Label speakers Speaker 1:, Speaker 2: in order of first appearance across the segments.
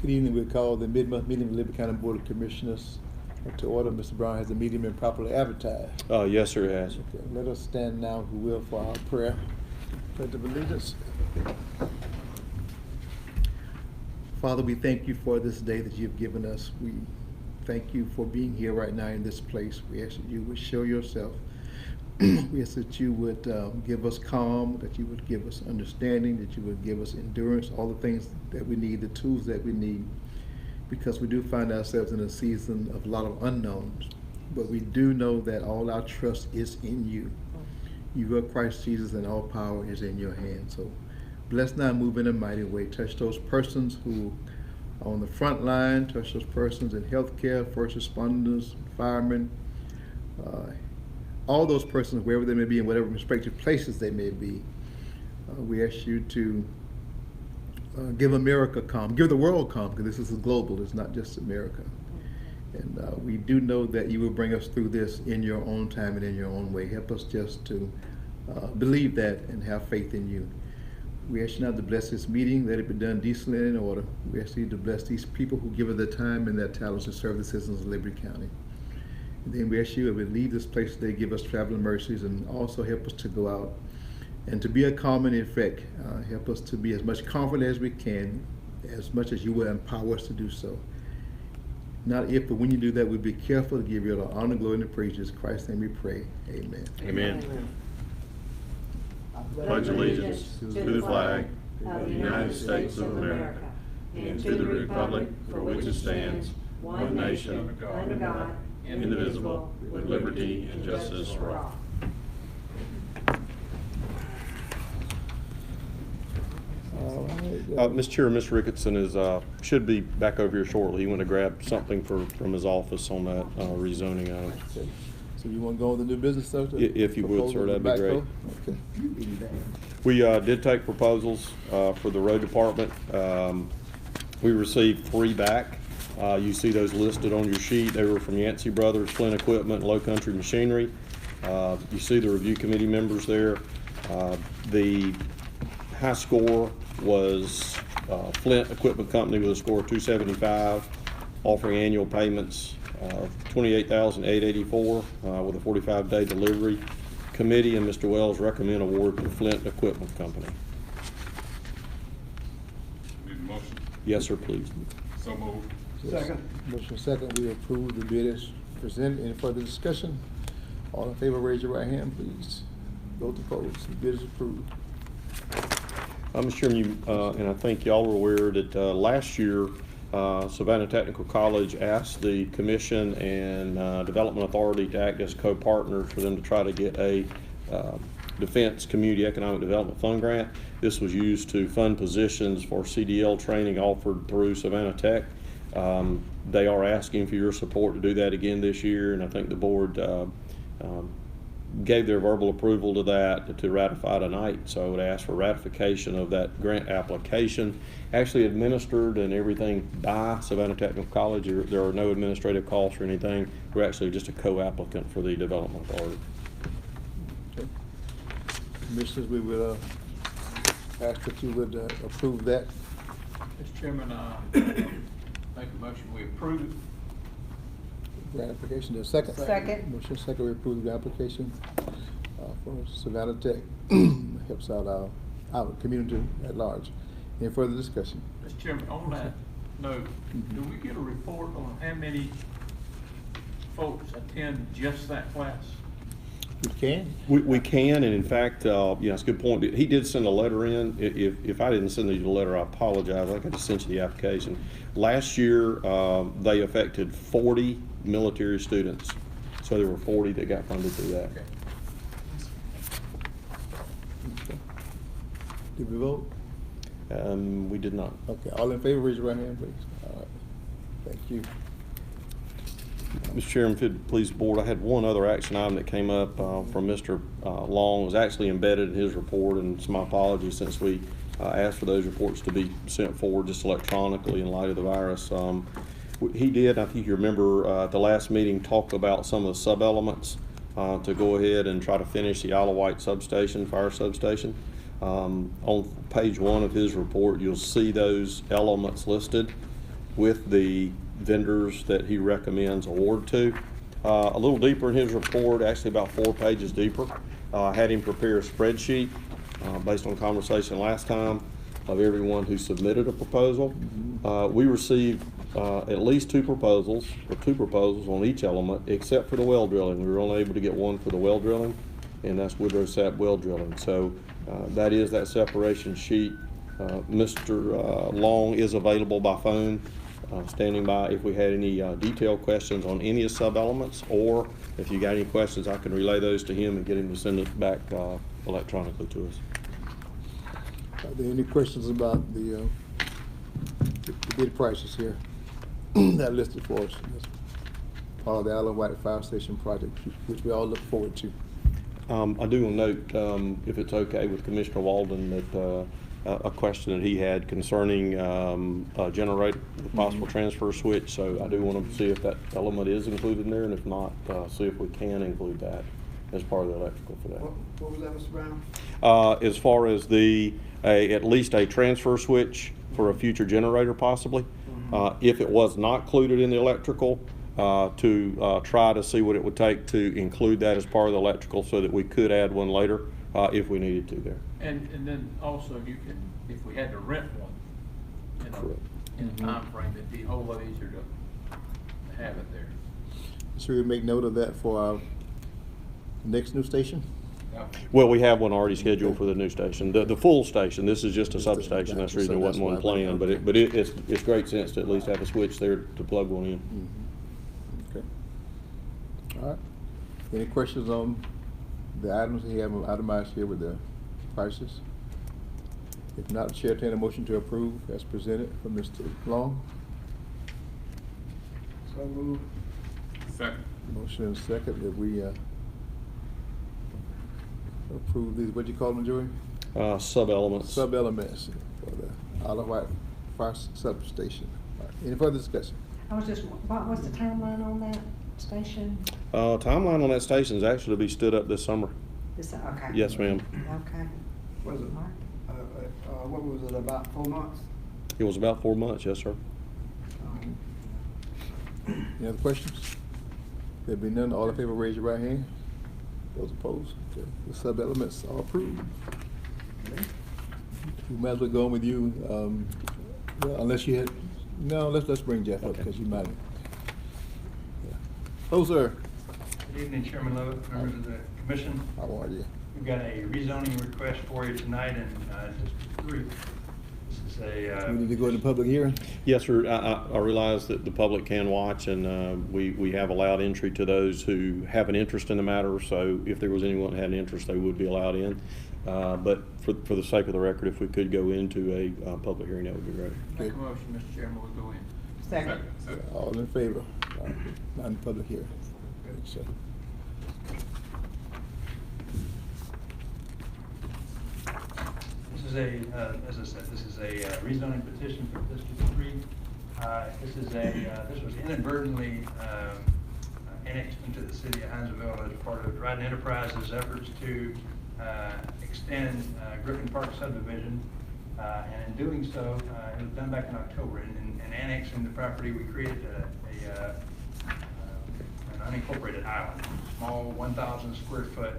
Speaker 1: Good evening. We'll call the mid-month meeting of the Liberty County Board of Commissioners to order. Mr. Brown, has the meeting been properly advertised?
Speaker 2: Yes, sir, it has.
Speaker 1: Okay. Let us stand now, if we will, for our prayer. Pledge of allegiance. Father, we thank you for this day that you've given us. We thank you for being here right now in this place. We ask that you would show yourself. We ask that you would give us calm, that you would give us understanding, that you would give us endurance, all the things that we need, the tools that we need, because we do find ourselves in a season of a lot of unknowns. But we do know that all our trust is in you. You are Christ Jesus, and all power is in your hands. So bless now, move in a mighty way. Touch those persons who are on the front line, touch those persons in healthcare, first responders, firemen, all those persons, wherever they may be, in whatever respective places they may be. We ask you to give America calm, give the world calm, because this is global, it's not just America. And we do know that you will bring us through this in your own time and in your own way. Help us just to believe that and have faith in you. We ask you now to bless this meeting, let it be done decently and in order. We ask you to bless these people who give of their time and their talents to serve the citizens of Liberty County. And then we ask you, if we leave this place today, give us traveling mercies and also help us to go out and to be a calming effect. Help us to be as much confident as we can, as much as you will empower us to do so. Not if, but when you do that, we'll be careful to give you the honor, glory, and the praise. In Christ's name we pray. Amen.
Speaker 2: Amen. I pledge allegiance to the flag of the United States of America and to the republic for which it stands, one nation, under God, indivisible, with liberty and justice for all. Mr. Chair, Mr. Ricketson is should be back over here shortly. He went to grab something from his office on that rezoning item.
Speaker 1: Okay. So you want to go on the new business stuff?
Speaker 2: If you would, sir, that'd be great.
Speaker 1: Okay.
Speaker 2: We did take proposals for the road department. We received 3 back. You see those listed on your sheet. They were from Yancey Brothers, Flint Equipment, and Low Country Machinery. You see the review committee members there. The high score was Flint Equipment Company with a score of 275, offering annual payments of $28,884 with a 45-day delivery. Committee and Mr. Wells recommend award to Flint Equipment Company.
Speaker 3: Need a motion?
Speaker 2: Yes, sir, please.
Speaker 3: So moved.
Speaker 1: Second. Motion second, we approve the bid as presented. Any further discussion? All in favor, raise your right hand, please. Those opposed, the bid is approved.
Speaker 2: Mr. Chairman, and I think y'all were aware that last year Savannah Technical College asked the Commission and Development Authority to act as co-partners for them to try to get a Defense Community Economic Development Fund grant. This was used to fund positions for CDL training offered through Savannah Tech. They are asking for your support to do that again this year, and I think the board gave their verbal approval to that to ratify tonight. So I would ask for ratification of that grant application, actually administered and everything by Savannah Technical College. There are no administrative costs or anything. We're actually just a co-applicant for the Development Authority.
Speaker 1: Okay. Commissioners, we will ask that you would approve that.
Speaker 4: Mr. Chairman, make a motion we approve.
Speaker 1: Ratification, there's a second?
Speaker 5: Second.
Speaker 1: Motion second, we approve the application for Savannah Tech. Helps out our community at large. Any further discussion?
Speaker 4: Mr. Chairman, on that note, do we get a report on how many folks attend just that class?
Speaker 1: We can.
Speaker 2: We can, and in fact, yeah, it's a good point. He did send a letter in. If I didn't send you the letter, I apologize. I just sent you the application. Last year, they affected 40 military students. So there were 40 that got funded through that.
Speaker 4: Okay.
Speaker 1: Okay. Did we vote?
Speaker 2: We did not.
Speaker 1: Okay, all in favor, raise your right hand, please. All right. Thank you.
Speaker 2: Mr. Chairman, if you'd please, board, I had one other action item that came up from Mr. Long. It was actually embedded in his report, and it's my apologies since we asked for those reports to be sent forward just electronically in light of the virus. He did, I think you remember at the last meeting, talk about some of the sub-elements to go ahead and try to finish the Isle of Wight substation, fire substation. On page 1 of his report, you'll see those elements listed. with the vendors that he recommends award to. A little deeper in his report, actually about 4 pages deeper, I had him prepare a spreadsheet based on conversation last time of everyone who submitted a proposal. We received at least 2 proposals, or 2 proposals on each element, except for the well drilling. We were only able to get 1 for the well drilling, and that's Woodrow Sapp well drilling. So that is that separation sheet. Mr. Long is available by phone, standing by if we had any detailed questions on any of the sub-elements, or if you got any questions, I can relay those to him and get him to send it back electronically to us.
Speaker 1: Are there any questions about the bid prices here that are listed for us? That's part of the Isle of Wight Fire Station project, which we all look forward to.
Speaker 2: I do want to note, if it's okay with Commissioner Walden, that a question that he had concerning a generator, the possible transfer switch. So I do want to see if that element is included in there, and if not, see if we can include that as part of the electrical for that.
Speaker 5: What was that, Mr. Brown?
Speaker 2: As far as at least a transfer switch for a future generator possibly. If it was not included in the electrical, to try to see what it would take to include that as part of the electrical so that we could add one later if we needed to there.
Speaker 4: And then also you can, if we had to rent one, you know,
Speaker 2: Correct.
Speaker 4: in a time frame, it'd be a whole lot easier to have it there.
Speaker 1: Should we make note of that for our next new station?
Speaker 4: Yeah.
Speaker 2: Well, we have one already scheduled for the new station, the full station. This is just a
Speaker 1: Just a-
Speaker 2: substation. That's the
Speaker 1: gotcha.
Speaker 2: reason there
Speaker 1: So
Speaker 2: wasn't one
Speaker 1: that's why I
Speaker 2: planned,
Speaker 1: went
Speaker 2: but
Speaker 1: out.
Speaker 2: it's great sense to at least have a switch there to plug one in.
Speaker 1: Okay. All right. Any questions on the items we have itemized here with the prices? If not, Chair, entertain a motion to approve as presented from Mr. Long.
Speaker 5: So moved.
Speaker 3: Second.
Speaker 1: Motion and second that we approve these, what you call them, Joey?
Speaker 2: Sub-elements.
Speaker 1: Sub-elements for the Isle of Wight Fire Substation. All right. Any further discussion?
Speaker 6: I was just, what was the timeline on that station?
Speaker 2: Timeline on that station is actually to be stood up this summer.
Speaker 6: Okay.
Speaker 2: Yes, ma'am.
Speaker 6: Okay.
Speaker 5: Was it, what was it, about 4 months?
Speaker 2: It was about 4 months, yes, sir.
Speaker 1: Any other questions? There be none, all in favor, raise your right hand. Those opposed? Okay. The sub-elements are approved. We might as well go on with you, well, unless you had, no, let's bring Jeff up,
Speaker 2: Okay.
Speaker 1: because you might. Yeah. Hello, sir.
Speaker 7: Good evening, Chairman Lovett, members of the commission.
Speaker 1: How are you?
Speaker 7: We've got a rezoning request for you tonight in District 3. This is a,
Speaker 1: We need to go into public hearing?
Speaker 2: Yes, sir. I realize that the public can watch, and we have allowed entry to those who have an interest in the matter. So if there was anyone that had an interest, they would be allowed in. But for the sake of the record, if we could go into a public hearing, that would be great.
Speaker 4: Make a motion, Mr. Chairman, we'll go in.
Speaker 6: Second.
Speaker 1: All in favor? Not in public hearing. So,
Speaker 7: This is as I said, this is a rezoning petition for District 3. This was inadvertently annexed into the city of Hinesville as part of Dryden Enterprises' efforts to extend Griffin Park subdivision. And in doing so, it was done back in October. In annexing the property, we created an unincorporated island, small 1,000 square foot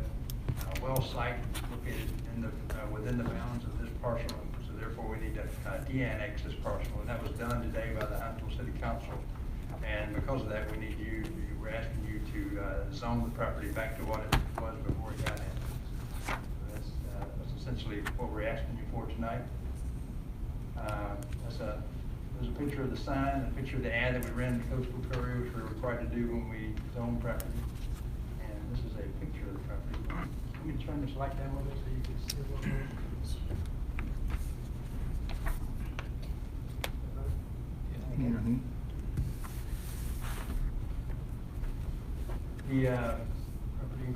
Speaker 7: well site located within the bounds of this parcel. So therefore, we need to de-annex this parcel, and that was done today by the Hinesville City Council. And because of that, we're asking you to zone the property back to what it was before it got annexed. So that's essentially what we're asking you for tonight. There's a picture of the sign, a picture of the ad that we ran in the Coastal Courier, which we're required to do when we zone property. And this is a picture of the property. Let me turn this light down a little bit so you can see what we're.
Speaker 1: mhm.
Speaker 7: The property.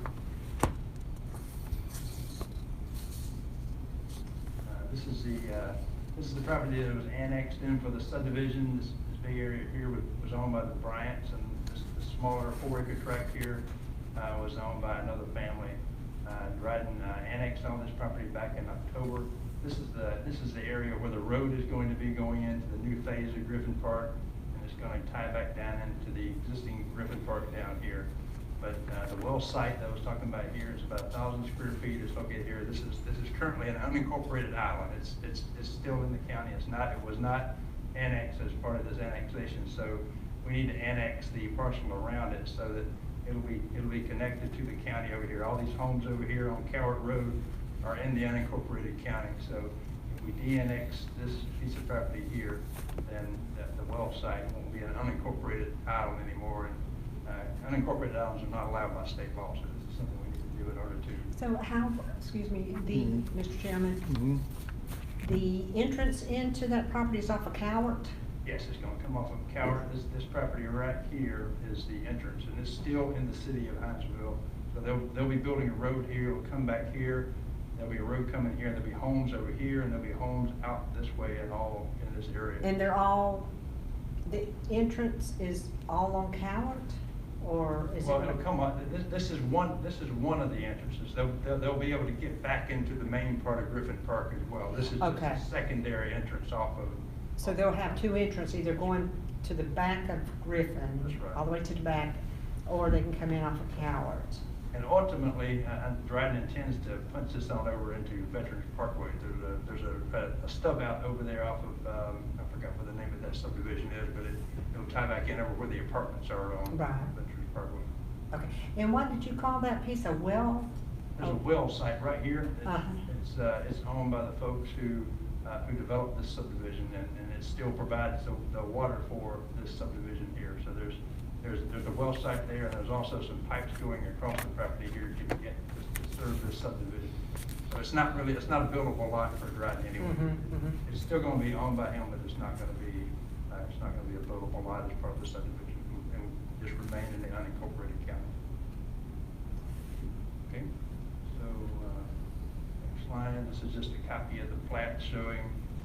Speaker 7: This is the property that was annexed in for the subdivision. This big area here was owned by the Bryants, and this smaller 4-acre tract here was owned by another family. Dryden annexed on this property back in October. This is the area where the road is going to be going into the new phase of Griffin Park. it's gonna tie back down into the existing Griffin Park down here. But, the well site that I was talking about here is about 1,000 square feet. It's located here. This is currently an unincorporated island. It's still in the county. It was not annexed as part of this annexation. So we need to annex the parcel around it so that it'll be connected to the county over here. All these homes over here on Coward Road are in the unincorporated county. So if we de-annex this piece of property here, then the well site won't be an unincorporated island anymore. And unincorporated islands are not allowed by state law, so this is something we need to do in order to.
Speaker 6: So how, excuse me, Mr. Chairman,
Speaker 1: Mhm.
Speaker 6: the entrance into that property is off of Cowart?
Speaker 7: Yes, it's gonna come off of Coward. This property right here is the entrance, and it's still in the city of Hinesville. So they'll be building a road here, it'll come back here, there'll be a road coming here, there'll be homes over here, and there'll be homes out this way and all in this area.
Speaker 6: And they're all, the entrance is all on Cowart, or is it?
Speaker 7: Well, it'll come up, this is one of the entrances. They'll be able to get back into the main part of Griffin Park as well. This is just
Speaker 6: Okay.
Speaker 7: a secondary entrance off of.
Speaker 6: So they'll have two entrances, either going to the back of Griffin,
Speaker 7: That's right.
Speaker 6: all the way to the back, or they can come in off of Cowart.
Speaker 7: And ultimately, Dryden intends to punch this on over into Veterans Parkway. There's a stub out over there off of, I forgot what the name of that subdivision is, but it'll tie back in over where the apartments are on
Speaker 6: Right.
Speaker 7: Veterans Parkway.
Speaker 6: Okay, and what did you call that piece, a well?
Speaker 7: There's a well site right here.
Speaker 6: Uh-huh.
Speaker 7: It's owned by the folks who developed this subdivision, and it still provides the water for this subdivision here. So there's a well site there, and there's also some pipes going across the property here to serve this subdivision. So it's not a buildable lot for Dryden anyway. It's still gonna be owned by him, but it's not gonna be a buildable lot as part of the subdivision, and just remain in the unincorporated county. Okay, so, next slide, this is just a copy of the plat showing,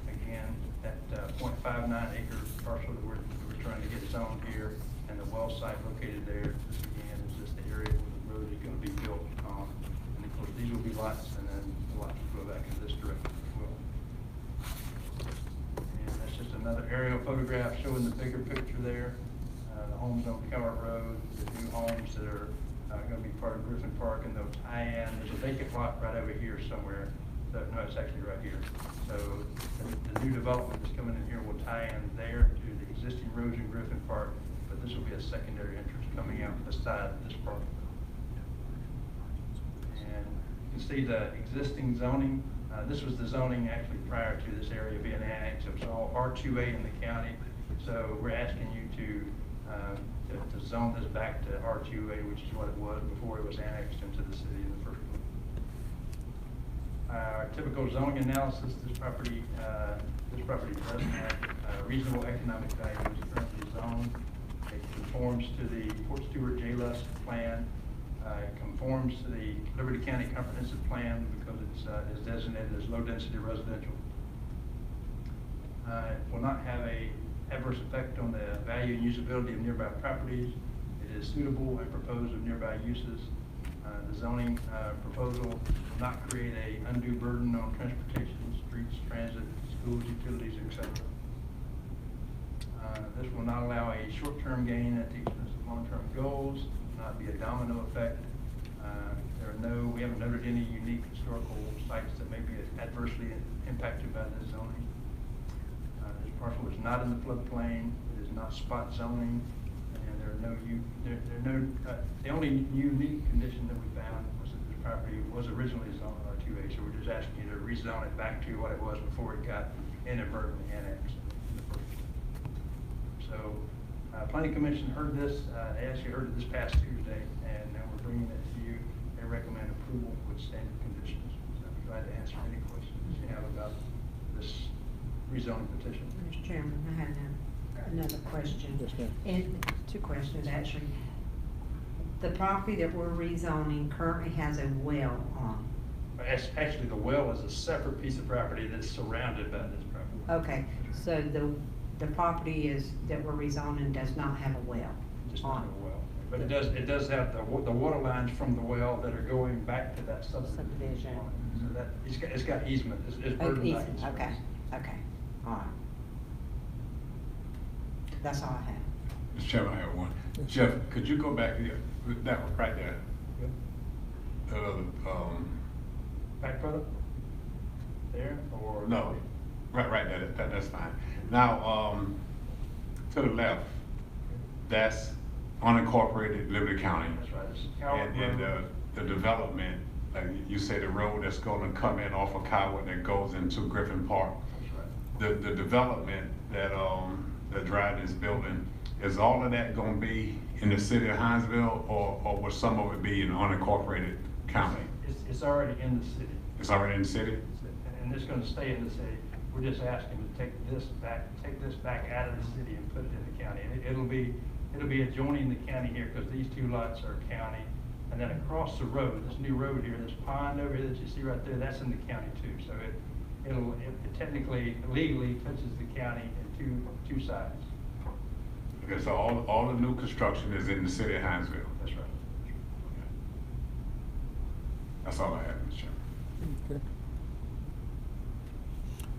Speaker 7: again, that, 0.59 acre parcel that we're trying to get zoned here, and the well site located there. This again is just the area where the road is gonna be built on. And of course, these will be lots, and then the lots will go back in this direction as well. And that's just another aerial photograph showing the bigger picture there. The homes on Cowart Road, the new homes that are gonna be part of Griffin Park, and they'll tie in. There's a vacant lot right over here somewhere. No, it's actually right here. So the new development that's coming in here will tie in there to the existing roads in Griffin Park, but this will be a secondary entrance coming out the side of this park. And you can see the existing zoning. This was the zoning actually prior to this area being annexed. It was all R2A in the county. So we're asking you to zone this back to R2A, which is what it was before it was annexed into the city in the first place. Our typical zoning analysis, this property doesn't have reasonable economic value. It's currently zoned. It conforms to the Port Stewart J-Lus plan. It conforms to the Liberty County Comprehensive Plan because it's designated as low-density residential. It will not have a adverse effect on the value and usability of nearby properties. It is suitable and proposed of nearby uses. The zoning proposal will not create an undue burden on transportation, streets, transit, schools, utilities, etc. This will not allow a short-term gain at the expense of long-term goals, not be a domino effect. We haven't noted any unique historical sites that may be adversely impacted by this zoning. This parcel is not in the floodplain. It is not spot zoning, and the only unique condition that we found was that this property was originally zoned R2A. So we're just asking you to rezone it back to what it was before it got inadvertently annexed in the first place. So, Planning Commission heard this. They actually heard it this past Tuesday, and now we're bringing it to you. They recommend approval with standard conditions. So I'm glad to answer any questions you have about this rezoning petition.
Speaker 6: Mr. Chairman, I have another question.
Speaker 1: Yes, ma'am.
Speaker 6: And two questions, actually. The property that we're rezoning currently has a well on.
Speaker 7: Actually, the well is a separate piece of property that's surrounded by this property.
Speaker 6: Okay, so the property that we're rezoning does not have a well
Speaker 7: Just not
Speaker 6: on
Speaker 7: a well. But it does have the water lines from the well that are going back to that subdivision. So that, it's got easement, it's burdened by easement.
Speaker 6: Okay, all right. That's all I have.
Speaker 3: Mr. Chairman, I have one. Jeff, could you go back here, that one right there?
Speaker 7: Back further? There, or?
Speaker 3: No, right there, that's fine. Now, to the left, that's unincorporated Liberty County.
Speaker 7: That's right, this is Coward
Speaker 3: And
Speaker 7: Road.
Speaker 3: the development, like you say, the road that's gonna come in off of Coward that goes into Griffin Park.
Speaker 7: That's right.
Speaker 3: The development that, that Dryden is building, is all of that gonna be in the city of Hinesville, or will some of it be in unincorporated county?
Speaker 7: It's already in the city.
Speaker 3: It's already in the city?
Speaker 7: And it's gonna stay in the city. We're just asking to take this back out of the city and put it in the county. And it'll be adjoining the county here, because these two lots are county. And then across the road, this new road here, this pond over here that you see right there, that's in the county too. So it technically, legally touches the county in two sides.
Speaker 3: Okay, so all the new construction is in the city of Hinesville?
Speaker 7: That's right.
Speaker 3: That's all I have, Mr. Chairman.
Speaker 1: Okay.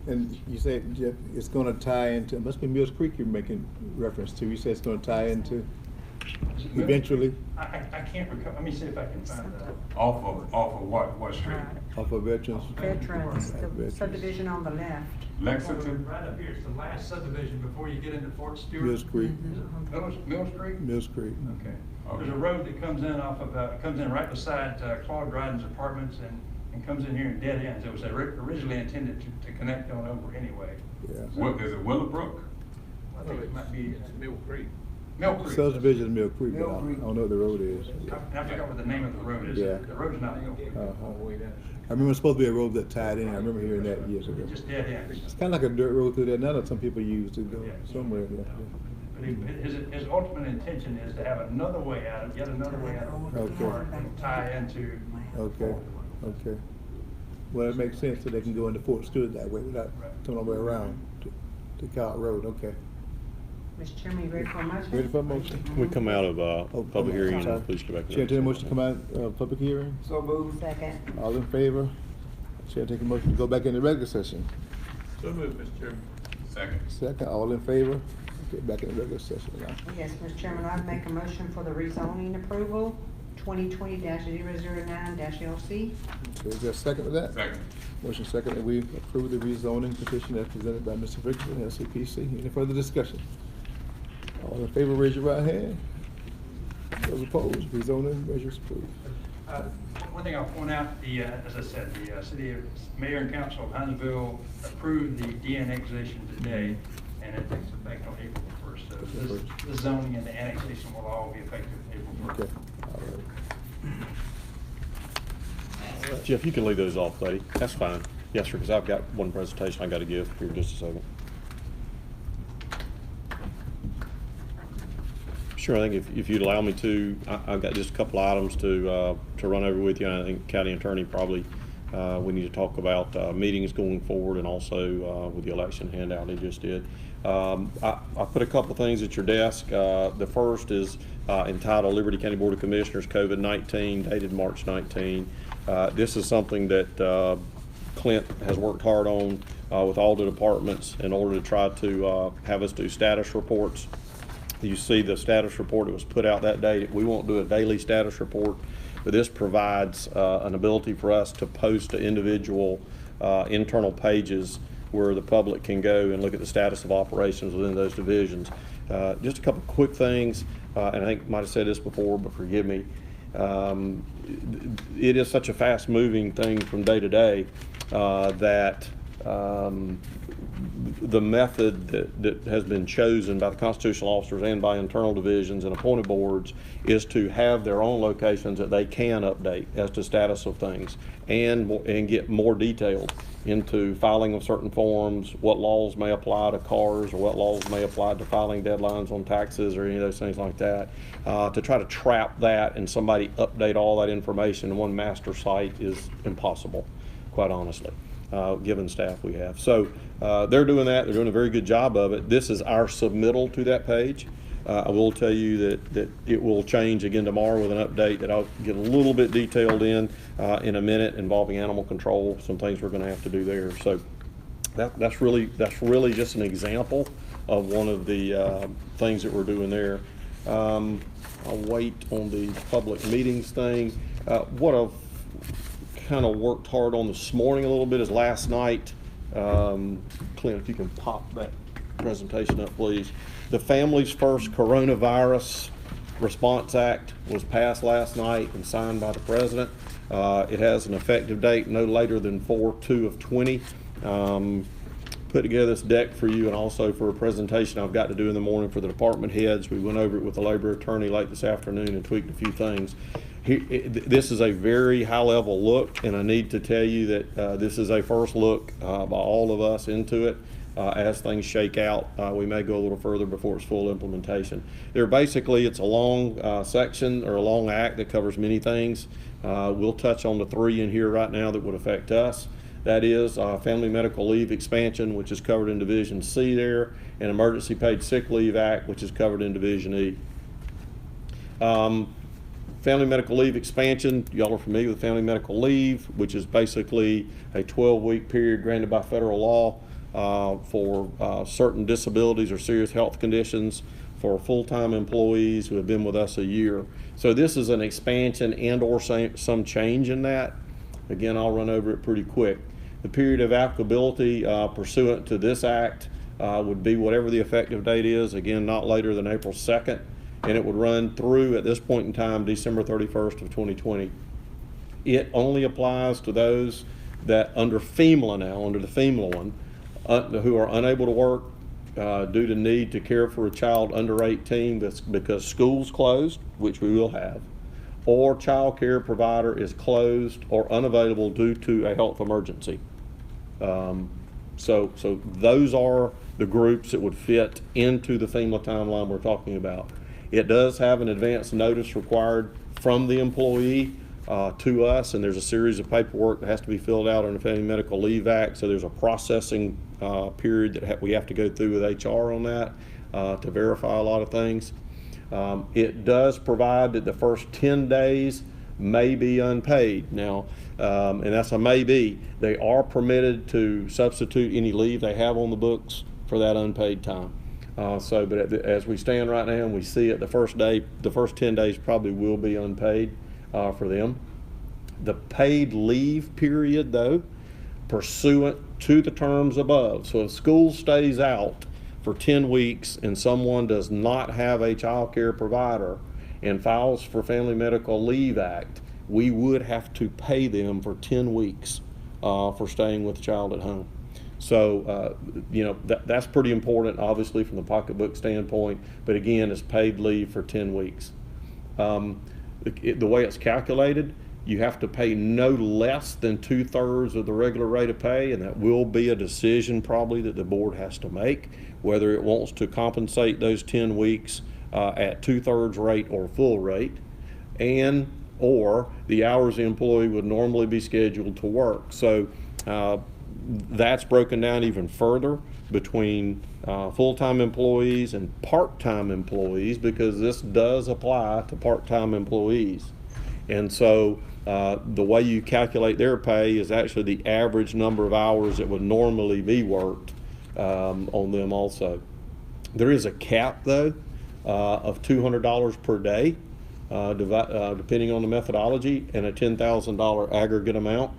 Speaker 1: And you said, Jeff, it's gonna tie into, it must be Mills Creek you're making reference to. You said it's gonna tie into eventually
Speaker 7: I can't recall, let me see if I can find that.
Speaker 3: Off of what street?
Speaker 1: off of Veterans.
Speaker 6: Veterans, the
Speaker 1: Veterans.
Speaker 6: subdivision on the left.
Speaker 3: Lexington?
Speaker 7: Right up here, it's the last subdivision before you get into Fort Stewart.
Speaker 1: Mills Creek,
Speaker 3: Mills Creek?
Speaker 1: Mills Creek.
Speaker 7: Okay.
Speaker 3: Okay.
Speaker 7: There's a road that comes in off of, comes in right beside Claude Dryden's apartments and comes in here in dead ends. It was originally intended to connect on over anyway.
Speaker 1: Yeah.
Speaker 3: What, is it Willowbrook?
Speaker 7: I think it might be
Speaker 4: Mill Creek.
Speaker 7: Mill Creek.
Speaker 1: Subdivision of Mill Creek, but
Speaker 5: Mill
Speaker 1: I
Speaker 5: Creek.
Speaker 1: don't know what the road is.
Speaker 7: And I forgot what the name of the road is.
Speaker 1: Yeah.
Speaker 7: The road's not Mill Creek.
Speaker 1: Uh-huh. I remember it's supposed to be a road that tied in. I remember hearing that years ago.
Speaker 7: It's just dead ends.
Speaker 1: It's kinda like a dirt road through there now that some people use to go
Speaker 7: Yeah.
Speaker 1: somewhere, yeah.
Speaker 7: But his ultimate intention is to have another way out, yet another way out of the
Speaker 1: Okay.
Speaker 7: park and tie into.
Speaker 1: Okay, okay. Well, it makes sense that they can go into Fort Stewart that way without coming all the way around to Cowart Road, okay.
Speaker 6: Mr. Chairman, you ready for a motion?
Speaker 1: Ready for a motion?
Speaker 2: We come out of, public hearing,
Speaker 1: sorry.
Speaker 2: and please go back. to
Speaker 1: Chair,
Speaker 2: that
Speaker 1: take a
Speaker 2: session.
Speaker 1: motion to come out, public hearing?
Speaker 5: So moved.
Speaker 6: Second.
Speaker 1: All in favor? Chair, take a motion to go back into regular session.
Speaker 4: So moved, Mr. Chairman.
Speaker 3: Second.
Speaker 1: Second, all in favor? Get back in the regular session now.
Speaker 6: Yes, Mr. Chairman, I'd make a motion for the rezoning approval, 2020-009-LC.
Speaker 1: So is there a second with that?
Speaker 3: Second.
Speaker 1: Motion second, that we approve the rezoning petition as presented by Mr. Richardson, LCPC. Any further discussion? All in favor, raise your right hand. Those opposed, rezoning measures approved.
Speaker 7: One thing I'll point out, as I said, the city mayor and council of Hinesville approved the de-annexation today, and it takes effect on April 1st. So the zoning and the annexation will all be effective April 1st.
Speaker 1: Okay, all right.
Speaker 2: Jeff, you can leave those off, buddy. That's fine. Yes, sir, because I've got one presentation I got to give here in just a second. Sure, I think if you'd allow me to, I've got just a couple items to run over with you. And I think county attorney probably, we need to talk about meetings going forward, and also with the election handout he just did. I put a couple things at your desk. The first is entitled Liberty County Board of Commissioners COVID-19, dated March 19. This is something that Clint has worked hard on with all the departments in order to try to have us do status reports. You see the status report that was put out that day. We won't do a daily status report, but this provides an ability for us to post to individual internal pages where the public can go and look at the status of operations within those divisions. Just a couple quick things, and I think I might have said this before, but forgive me. It is such a fast-moving thing from day to day that the method that has been chosen by the constitutional officers and by internal divisions and appointed boards is to have their own locations that they can update as to status of things and get more detailed into filing of certain forms, what laws may apply to cars or what laws may apply to filing deadlines on taxes or any of those things like that. To try to trap that and somebody update all that information in one master site is impossible, quite honestly. Given staff we have. So they're doing that. They're doing a very good job of it. This is our submittal to that page. I will tell you that it will change again tomorrow with an update that I'll get a little bit detailed in a minute, involving animal control, some things we're going to have to do there. So that's really just an example of one of the things that we're doing there. I'll wait on the public meetings thing. What I've kind of worked hard on this morning a little bit is last night, Clint, if you can pop that presentation up, please. The Families First Coronavirus Response Act was passed last night and signed by the President. It has an effective date no later than 4/2/20. Put together this deck for you and also for a presentation I've got to do in the morning for the department heads. We went over it with the labor attorney late this afternoon and tweaked a few things. This is a very high-level look, and I need to tell you that this is a first look by all of us into it. As things shake out, we may go a little further before it's full implementation. It's a long section or a long act that covers many things. We'll touch on the 3 in here right now that would affect us. That is Family Medical Leave Expansion, which is covered in Division C there, and Emergency Paid Sick Leave Act, which is covered in Division E. Family Medical Leave Expansion, y'all are familiar with Family Medical Leave, which is basically a 12-week period granted by federal law for certain disabilities or serious health conditions for full-time employees who have been with us a year. So this is an expansion and or some change in that. Again, I'll run over it pretty quick. The period of applicability pursuant to this act would be whatever the effective date is, again, not later than April 2nd, and it would run through, at this point in time, December 31st of 2020. It only applies to those that under FEMLA now, under the FEMLA one, who are unable to work due to need to care for a child under 18 that's because school's closed, which we will have, or child care provider is closed or unavailable due to a health emergency. So those are the groups that would fit into the FEMLA timeline we're talking about. It does have an advance notice required from the employee to us, and there's a series of paperwork that has to be filled out under the Family Medical Leave Act, so there's a processing period that we have to go through with HR on that to verify a lot of things. It does provide that the first 10 days may be unpaid. Now, and that's a maybe. They are permitted to substitute any leave they have on the books for that unpaid time. But as we stand right now and we see it, the first 10 days probably will be unpaid for them. The paid leave period, though, pursuant to the terms above. So if school stays out for 10 weeks and someone does not have a child care provider and files for Family Medical Leave Act, we would have to pay them for 10 weeks for staying with the child at home. So, that's pretty important, obviously, from the pocketbook standpoint, but again, it's paid leave for 10 weeks. The way it's calculated, you have to pay no less than 2/3 of the regular rate of pay, and that will be a decision probably that the board has to make, whether it wants to compensate those 10 weeks at 2/3 rate or full rate, and or the hours the employee would normally be scheduled to work. So that's broken down even further between full-time employees and part-time employees, because this does apply to part-time employees. And so the way you calculate their pay is actually the average number of hours that would normally be worked on them also. There is a cap, though, of $200 per day, depending on the methodology, and a $10,000 aggregate amount.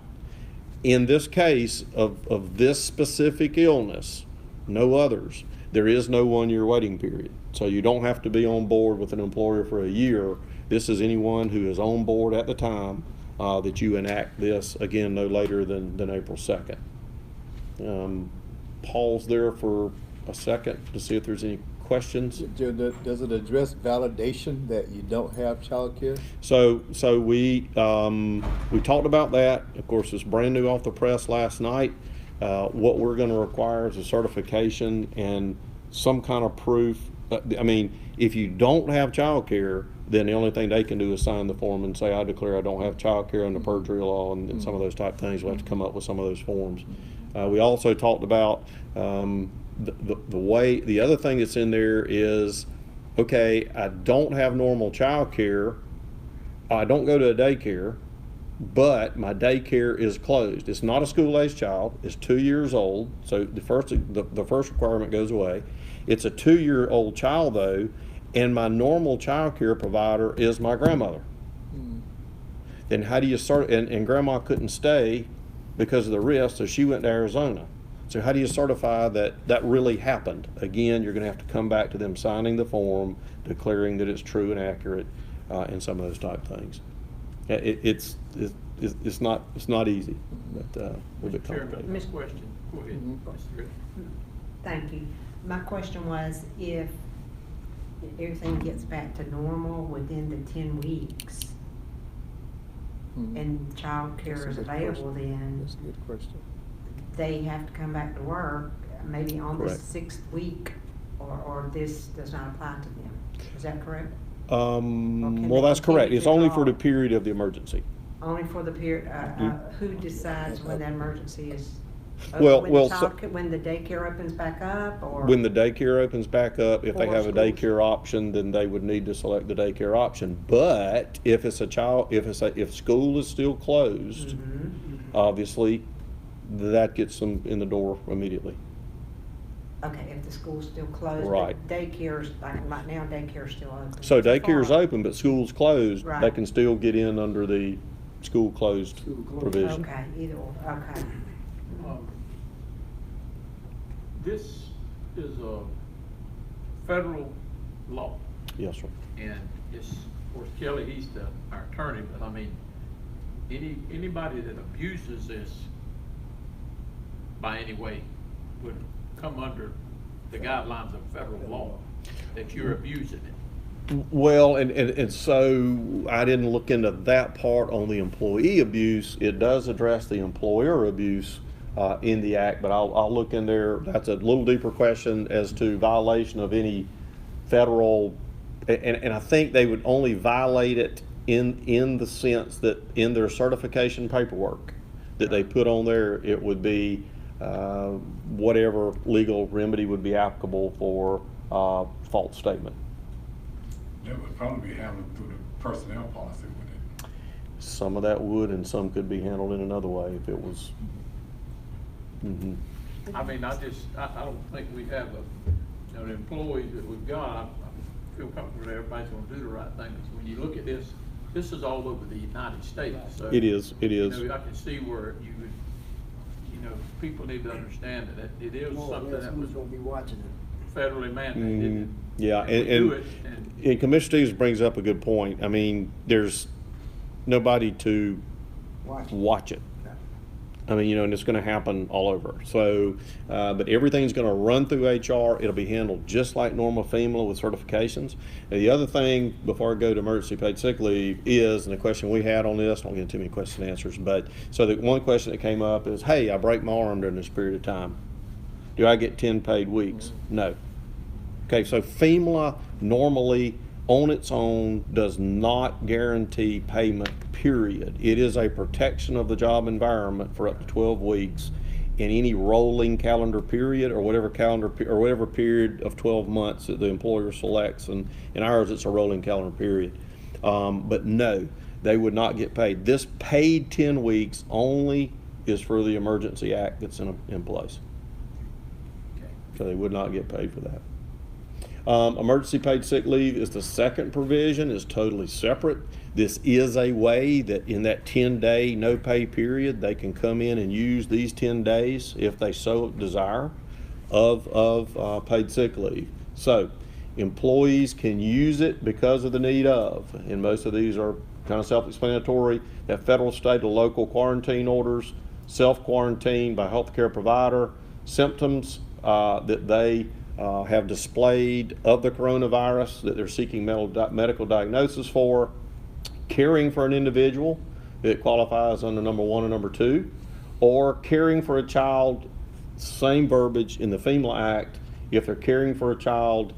Speaker 2: In this case of this specific illness, no others, there is no 1-year waiting period. So you don't have to be on board with an employer for a year. This is anyone who is on board at the time that you enact this, again, no later than April 2nd. Pause there for a second to see if there's any questions.
Speaker 1: Does it address validation that you don't have child care?
Speaker 2: So we talked about that. Of course, it's brand new off the press last night. What we're going to require is a certification and some kind of proof. I mean, if you don't have child care, then the only thing they can do is sign the form and say, I declare I don't have child care under perjury law, and some of those type things. We'll have to come up with some of those forms. We also talked about the way, the other thing that's in there is, okay, I don't have normal child care, I don't go to a daycare, but my daycare is closed. It's not a school-aged child, it's 2 years old, so the first requirement goes away, It's a 2-year-old child though, and my normal child care provider is my grandmother. Then how do you start, and grandma couldn't stay because of the risk, so she went to Arizona. So how do you certify that that really happened? Again, you're gonna have to come back to them signing the form, declaring that it's true and accurate, and some of those type things. It's not easy, but a bit
Speaker 4: Chairman,
Speaker 2: complicated.
Speaker 4: Miss question, go ahead. Mr. Griffin.
Speaker 6: Thank you. My question was, if everything gets back to normal within the 10 weeks, and childcare is available, then
Speaker 1: That's a good question.
Speaker 6: they have to come back to work, maybe on the
Speaker 2: Correct.
Speaker 6: 6th week, or this does not apply to them. Is that correct?
Speaker 2: Well,
Speaker 6: they
Speaker 2: that's correct.
Speaker 6: continue
Speaker 2: It's
Speaker 6: to
Speaker 2: only for the
Speaker 6: draw?
Speaker 2: period of the emergency.
Speaker 6: Only for the period, who decides when that emergency is?
Speaker 2: Well-
Speaker 6: When
Speaker 2: well,
Speaker 6: the
Speaker 2: so-
Speaker 6: when the daycare opens back up, or?
Speaker 2: When the daycare opens back up, if they
Speaker 6: Or
Speaker 2: have a
Speaker 6: schools.
Speaker 2: daycare option, then they would need to select the daycare option. But if it's a child, if school is still closed,
Speaker 6: Mhm.
Speaker 2: obviously, that gets them in the door immediately.
Speaker 6: Okay, if the school's still closed. but
Speaker 2: Right.
Speaker 6: Daycare's, like right now, daycare's still open.
Speaker 2: So daycare's
Speaker 6: far.
Speaker 2: open, but school's closed, they
Speaker 6: Right.
Speaker 2: can still get in under the school closed
Speaker 5: School closed.
Speaker 2: provision.
Speaker 6: Okay, either or, okay.
Speaker 4: This is a federal law,
Speaker 2: Yes, sir.
Speaker 4: and it's, of course, Kelly, he's our attorney, but I mean, anybody that abuses this by any way would come under the guidelines of federal law, that you're abusing it.
Speaker 2: Well, and so I didn't look into that part on the employee abuse. It does address the employer abuse in the act, but I'll look in there. That's a little deeper question as to violation of any federal, and I think they would only violate it in the sense that in their certification paperwork that they put on there, it would be whatever legal remedy would be applicable for false statement.
Speaker 3: That would probably be handled through the personnel policy, wouldn't it?
Speaker 2: Some of that would, and some could be handled in another way if it was. Mhm.
Speaker 4: I mean, I don't think we have the employees that we've got, I feel comfortable that everybody's gonna do the right thing. Because when you look at this is all over the United States, so.
Speaker 2: It is.
Speaker 4: You know, I can see where you would, people need to understand that it is
Speaker 5: More or
Speaker 4: something
Speaker 5: less,
Speaker 4: that
Speaker 5: who's
Speaker 4: was
Speaker 5: gonna be watching it?
Speaker 4: federally mandated.
Speaker 2: Mhm. Yeah,
Speaker 4: If we do it,
Speaker 2: and Commissioner Stevens brings up a good point. I mean, there's nobody to watch it. I mean, and it's gonna happen all over. So, but everything's gonna run through HR. It'll be handled just like normal FEMA with certifications. And the other thing, before I go to emergency paid sick leave, is, and the question we had on this, I don't get too many question and answers, but, so the one question that came up is, hey, I break my arm during this period of time. Do I get 10 paid weeks? No. Okay, so FEMA normally, on its own, does not guarantee payment, period. It is a protection of the job environment for up to 12 weeks in any rolling calendar period or whatever period of 12 months that the employer selects. And in ours, it's a rolling calendar period. But no, they would not get paid. This paid 10 weeks only is for the Emergency Act that's in place. So they would not get paid for that. Emergency paid sick leave is the second provision, is totally separate. This is a way that in that 10-day no pay period, they can come in and use these 10 days if they so desire of paid sick leave. So employees can use it because of the need of, and most of these are kind of self-explanatory, that federal, state, or local quarantine orders, self-quarantine by healthcare provider, symptoms that they have displayed of the coronavirus that they're seeking medical diagnosis for, caring for an individual that qualifies under number 1 and number 2, or caring for a child, same verbiage in the FEMA Act, if they're caring for a child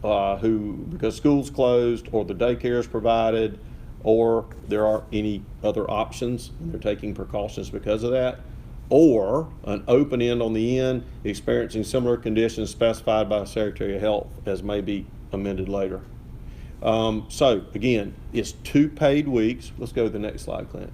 Speaker 2: who, because school's closed or the daycare is provided, or there are any other options and they're taking precautions because of that, or an open end on the end, experiencing similar conditions specified by the Secretary of Health, as may be amended later. So again, it's 2 paid weeks. Let's go to the next slide, Clint.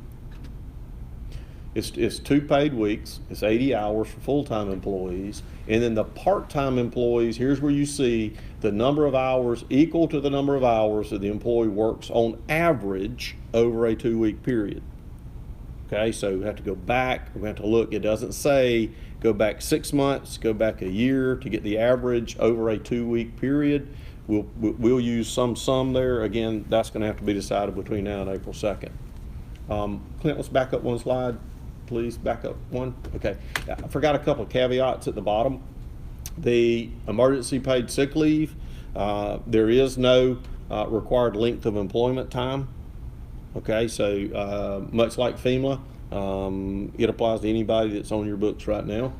Speaker 2: It's 2 paid weeks, it's 80 hours for full-time employees, and then the part-time employees, here's where you see the number of hours equal to the number of hours that the employee works on average over a 2-week period. Okay, so we have to go back, we have to look, it doesn't say go back 6 months, go back a year to get the average over a 2-week period. We'll use some sum there. Again, that's gonna have to be decided between now and April 2nd. Clint, let's back up one slide, please, back up one. Okay, I forgot a couple of caveats at the bottom. The emergency paid sick leave, there is no required length of employment time. Okay, so much like FEMA, it applies to anybody that's on your books right now.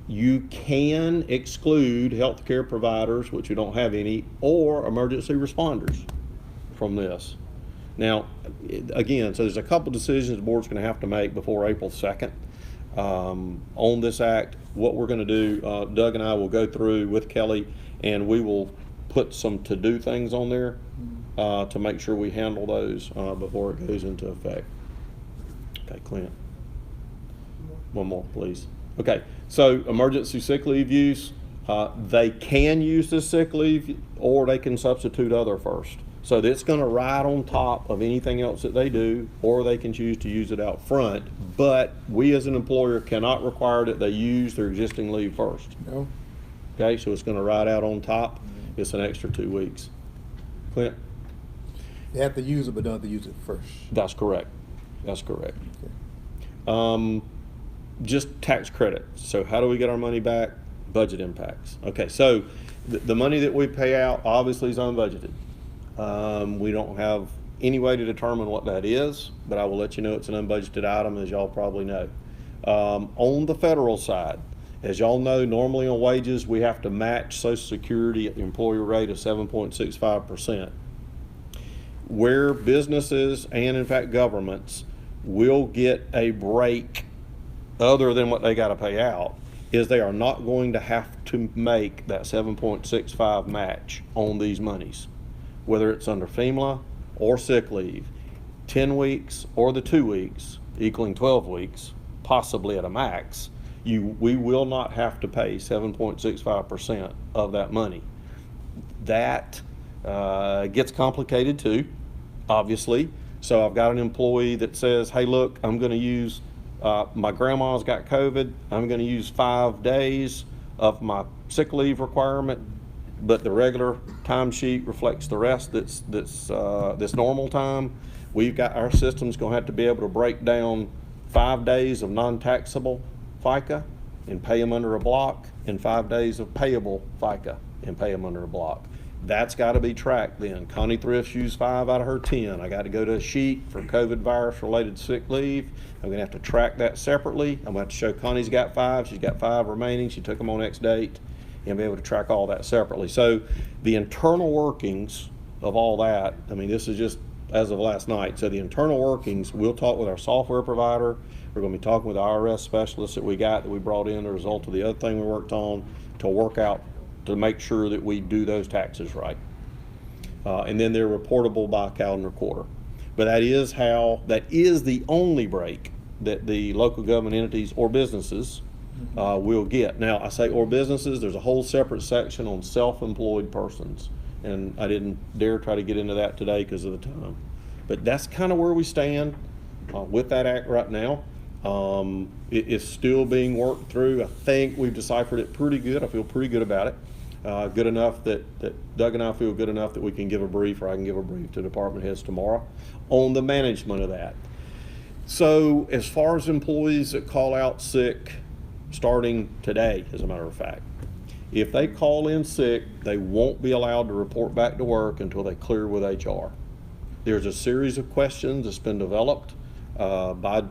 Speaker 2: You can exclude healthcare providers, which you don't have any, or emergency responders from this. Now, again, so there's a couple decisions the board's going to have to make before April 2nd on this act. What we're going to do, Doug and I will go through with Kelly, and we will put some to-do things on there to make sure we handle those before it goes into effect. Okay, Clint. One more, please. Okay, so emergency sick leave use, they can use this sick leave or they can substitute other first. So it's going to ride on top of anything else that they do, or they can choose to use it out front. But we as an employer cannot require that they use their existing leave first.
Speaker 1: No?
Speaker 2: Okay, so it's going to ride out on top. It's an extra 2 weeks. Clint?
Speaker 1: They have to use it, but don't have to use it first.
Speaker 2: That's correct. That's correct.
Speaker 1: Okay.
Speaker 2: Just tax credit. So how do we get our money back? Budget impacts. Okay, so the money that we pay out obviously is unbudgeted. We don't have any way to determine what that is, but I will let you know it's an unbudgeted item, as y'all probably know. On the federal side, as y'all know, normally on wages, we have to match Social Security at the employer rate of 7.65%. Where businesses and in fact governments will get a break other than what they got to pay out is they are not going to have to make that 7.65 match on these monies, whether it's under FEMA or sick leave. 10 weeks or the 2 weeks equaling 12 weeks, possibly at a max, we will not have to pay 7.65% of that money. That gets complicated too, obviously. So I've got an employee that says, hey, look, I'm going to use, my grandma's got COVID, I'm going to use 5 days of my sick leave requirement, but the regular timesheet reflects the rest that's normal time. We've got, our system's going to have to be able to break down 5 days of non-taxable FICA and pay them under a block, and 5 days of payable FICA and pay them under a block. That's got to be tracked then. Connie Thrifts used 5 out of her 10. I got to go to a sheet for COVID virus related sick leave. I'm going to have to track that separately. I'm going to have to show Connie's got 5. She's got 5 remaining. She took them on X date, and be able to track all that separately. So the internal workings of all that, I mean, this is just as of last night. So the internal workings, we'll talk with our software provider. We're going to be talking with the IRS specialists that we brought in as a result of the other thing we worked on to work out to make sure that we do those taxes right. And then they're reportable by calendar quarter. But that is the only break that the local government entities or businesses will get. Now, I say or businesses, there's a whole separate section on self-employed persons. And I didn't dare try to get into that today because of the time. But that's kind of where we stand with that act right now. It's still being worked through. I think we've deciphered it pretty good. I feel pretty good about it. Good enough that Doug and I feel good enough that we can give a brief, or I can give a brief to department heads tomorrow on the management of that. So as far as employees that call out sick, starting today, as a matter of fact, if they call in sick, they won't be allowed to report back to work until they clear with HR. There's a series of questions that's been developed by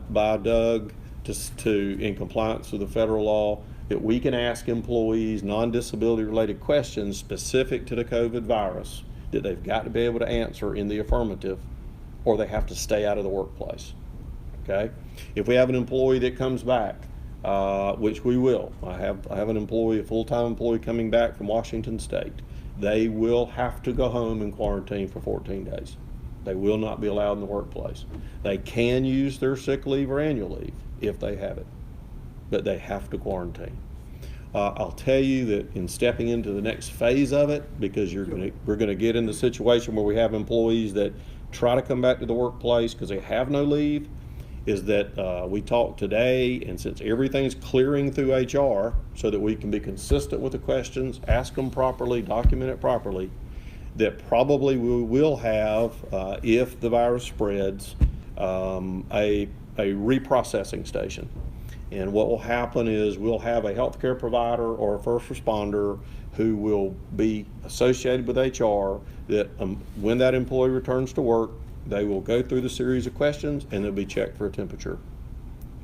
Speaker 2: Doug to in compliance with the federal law, that we can ask employees non-disability related questions specific to the COVID virus that they've got to be able to answer in the affirmative, or they have to stay out of the workplace. Okay? If we have an employee that comes back, which we will, I have an employee, a full-time employee coming back from Washington State, they will have to go home and quarantine for 14 days. They will not be allowed in the workplace. They can use their sick leave or annual leave if they have it, but they have to quarantine. I'll tell you that in stepping into the next phase of it, because we're gonna get in the situation where we have employees that try to come back to the workplace because they have no leave, is that we talked today, and since everything's clearing through HR so that we can be consistent with the questions, ask them properly, document it properly, that probably we will have, if the virus spreads, a reprocessing station. And what will happen is we'll have a healthcare provider or a first responder who will be associated with HR, that when that employee returns to work, they will go through the series of questions and they'll be checked for a temperature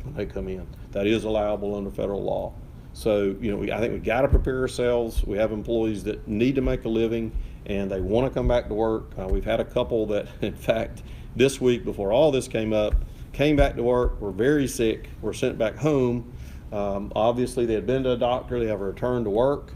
Speaker 2: when they come in. That is allowable under federal law. So, I think we got to prepare ourselves. We have employees that need to make a living and they want to come back to work. We've had a couple that, in fact, this week before all this came up, came back to work, were very sick, were sent back home. Obviously, they had been to a doctor, they have a return to work.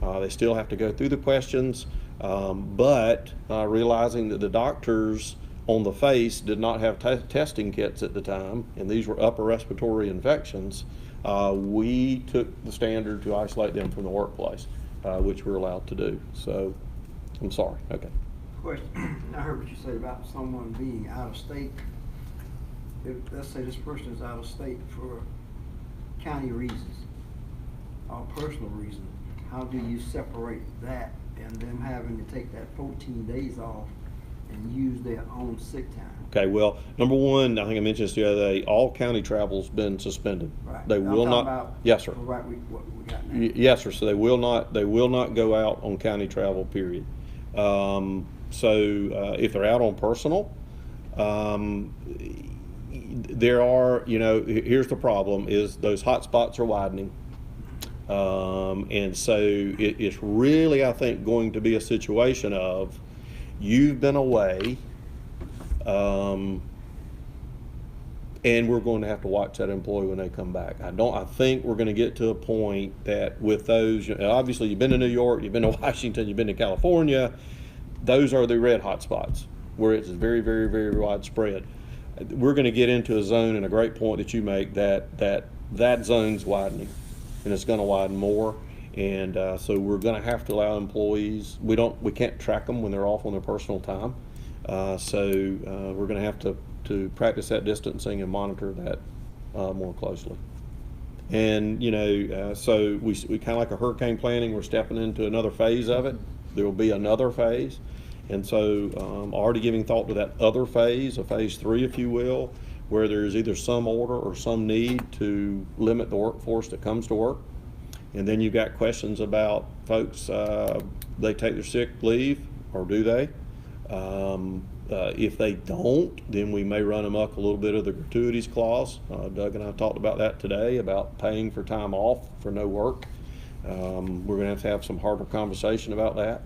Speaker 2: They still have to go through the questions, but realizing that the doctors on the face did not have testing kits at the time, and these were upper respiratory infections, we took the standard to isolate them from the workplace, which we're allowed to do. So, I'm sorry. Okay.
Speaker 5: Question, I heard what you said about someone being out of state. If, let's say this person is out of state for county reasons or personal reasons, how do you separate that and them having to take that 14 days off and use their own sick time?
Speaker 2: Okay, well, number one, I think I mentioned this the other day, all county travel's been suspended.
Speaker 5: Right.
Speaker 2: They will not.
Speaker 5: About,
Speaker 2: yes, sir.
Speaker 5: right, what we got now.
Speaker 2: Yes, sir. So they will not go out on county travel, period. If they're out on personal, there are, here's the problem, is those hot spots are widening. And so it's really, I think, going to be a situation of you've been away, and we're going to have to watch that employee when they come back. I think we're going to get to a point that with those, obviously you've been to New York, you've been to Washington, you've been to California, those are the red hot spots where it's very, very, very widespread. We're going to get into a zone, and a great point that you make, that zone's widening, and it's going to widen more. And so we're going to have to allow employees. We can't track them when they're off on their personal time. So we're going to have to practice that distancing and monitor that more closely. And so we kind of like a hurricane planning. We're stepping into another phase of it. There will be another phase. And so already giving thought to that other phase, a phase 3, if you will, where there's either some order or some need to limit the workforce that comes to work. And then you've got questions about folks, they take their sick leave, or do they? If they don't, then we may run amok a little bit of the gratuities clause. Doug and I talked about that today, about paying for time off for no work. We're going to have some harder conversation about that